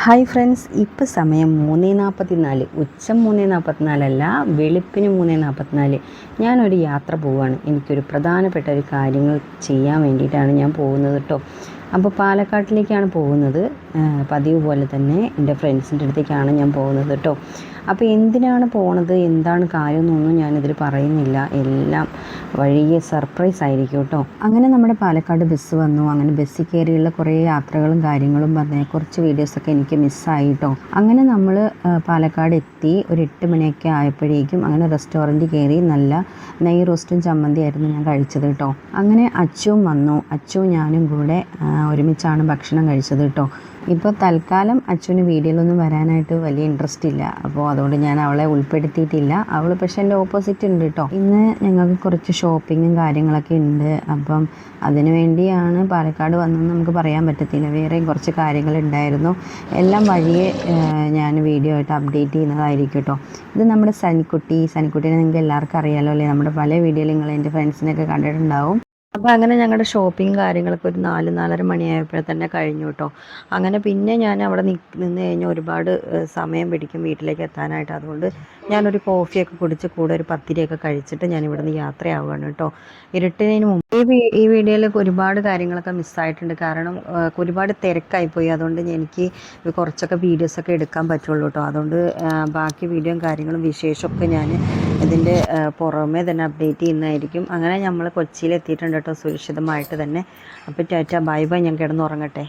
Hi friends, ഇപ്പോൾ സമയം 3:44, ഉച്ചം 3:44 അല്ല, വെളുപ്പിന് 3:44. ഞാനൊരു യാത്ര പോവുകയാണ്. എനിക്കൊരു പ്രധാനപ്പെട്ട ഒരു കാര്യങ്ങൾ ചെയ്യാൻ വേണ്ടിയിട്ടാണ് ഞാൻ പോകുന്നത് കേട്ടോ. അപ്പോൾ പാലക്കാട്ടിലേക്കാണ് പോകുന്നത്. പതിവ് പോലെ തന്നെ എൻ്റെ ഫ്രണ്ട്സിൻ്റെ അടുത്തേക്കാണ് ഞാൻ പോകുന്നത് കേട്ടോ. അപ്പോൾ എന്തിനാണ് പോണത്, എന്താണ് കാര്യമെന്നൊന്നും ഞാനിതിൽ പറയുന്നില്ല. എല്ലാം വഴിയെ സർപ്രൈസ് ആയിരിക്കും കേട്ടോ. അങ്ങനെ നമ്മുടെ പാലക്കാട് ബസ് വന്നു. അങ്ങനെ ബസ്സിൽ കയറിയുള്ള കുറേ യാത്രകളും കാര്യങ്ങളും പറഞ്ഞ കുറച്ച് വീഡിയോസൊക്കെ എനിക്ക് മിസ്സായി കേട്ടോ. അങ്ങനെ നമ്മൾ പാലക്കാട് എത്തി. ഒരു 8 മണിയൊക്കെ ആയപ്പോഴേക്കും അങ്ങനെ റെസ്റ്റോറൻറ്റിൽ കയറി. നല്ല നെയ് റോസ്റ്റും ചമ്മന്തി ആയിരുന്നു ഞാൻ കഴിച്ചത് കേട്ടോ. അങ്ങനെ അച്ചുവും വന്നു. അച്ചുവും ഞാനും കൂടെ ഒരുമിച്ചാണ് ഭക്ഷണം കഴിച്ചത് കേട്ടോ. ഇപ്പോൾ തൽക്കാലം അച്ചുവിന് വീഡിയോയിലൊന്നും വരാനായിട്ട് വലിയ ഇൻട്രസ്റ്റ് ഇല്ല. അപ്പോൾ അതുകൊണ്ട് ഞാൻ അവളെ ഉൾപ്പെടുത്തിയിട്ടില്ല. അവൾ പക്ഷേ എൻ്റെ ഓപ്പോസിറ്റ് ഉണ്ട് കേട്ടോ. ഇന്ന് ഞങ്ങൾക്ക് കുറച്ച് ഷോപ്പിങ്ങും കാര്യങ്ങളൊക്കെ ഉണ്ട്. അപ്പം അതിനു വേണ്ടിയാണ് പാലക്കാട് വന്നതെന്ന് നമുക്ക് പറയാൻ പറ്റത്തില്ല. വേറെയും കുറച്ച് കാര്യങ്ങളുണ്ടായിരുന്നു. എല്ലാം വഴിയെ ഞാൻ വീഡിയോ ആയിട്ട് അപ്ഡേറ്റ് ചെയ്യുന്നതായിരിക്കും കേട്ടോ. ഇത് നമ്മുടെ സനിക്കുട്ടീനെ നിങ്ങൾക്ക് എല്ലാവർക്കും അറിയാമല്ലോ അല്ലേ. നമ്മുടെ പല വീഡിയോയിൽ നിങ്ങൾ എൻ്റെ ഫ്രണ്ട്സിനെയൊക്കെ കണ്ടിട്ടുണ്ടാവും. അപ്പോൾ അങ്ങനെ ഞങ്ങളുടെ ഷോപ്പിംഗ് കാര്യങ്ങളൊക്കെ ഒരു 4-4:30 മണിയായപ്പോൾ തന്നെ കഴിഞ്ഞു കേട്ടോ. അങ്ങനെ പിന്നെ ഞാൻ അവിടെ നിന്ന് കഴിഞ്ഞാൽ ഒരുപാട് സമയം പിടിക്കും വീട്ടിലേക്ക് എത്താനായിട്ട്. അതുകൊണ്ട് ഞാനൊരു കോഫിയൊക്കെ കുടിച്ച് കൂടെ ഒരു പത്തിരിയൊക്കെ കഴിച്ചിട്ട് ഞാൻ ഇവിടെ നിന്ന് യാത്രയാവുകയാണ് കേട്ടോ. ഇരുട്ടിനു മുമ്പ് ഈ വീഡിയോയിൽ ഒരുപാട് കാര്യങ്ങളൊക്കെ മിസ്സായിട്ടുണ്ട്. കാരണം ഒരുപാട് തിരക്കായിപ്പോയി. അതുകൊണ്ട് എനിക്ക് കുറച്ചൊക്കെ വീഡിയോസൊക്കെ എടുക്കാൻ പറ്റുള്ളൂ കേട്ടോ. അതുകൊണ്ട് ബാക്കി വീഡിയോയും കാര്യങ്ങളും വിശേഷമൊക്കെ ഞാൻ ഇതിൻ്റെ പുറമേ തന്നെ അപ്ഡേറ്റ് ചെയ്യുന്നതായിരിക്കും. അങ്ങനെ നമ്മൾ കൊച്ചിയിൽ എത്തിയിട്ടുണ്ട് കേട്ടോ, സുരക്ഷിതമായിട്ട് തന്നെ. അപ്പോൾ ടാറ്റ ബൈ ബൈ, ഞാൻ കിടന്നുറങ്ങട്ടെ.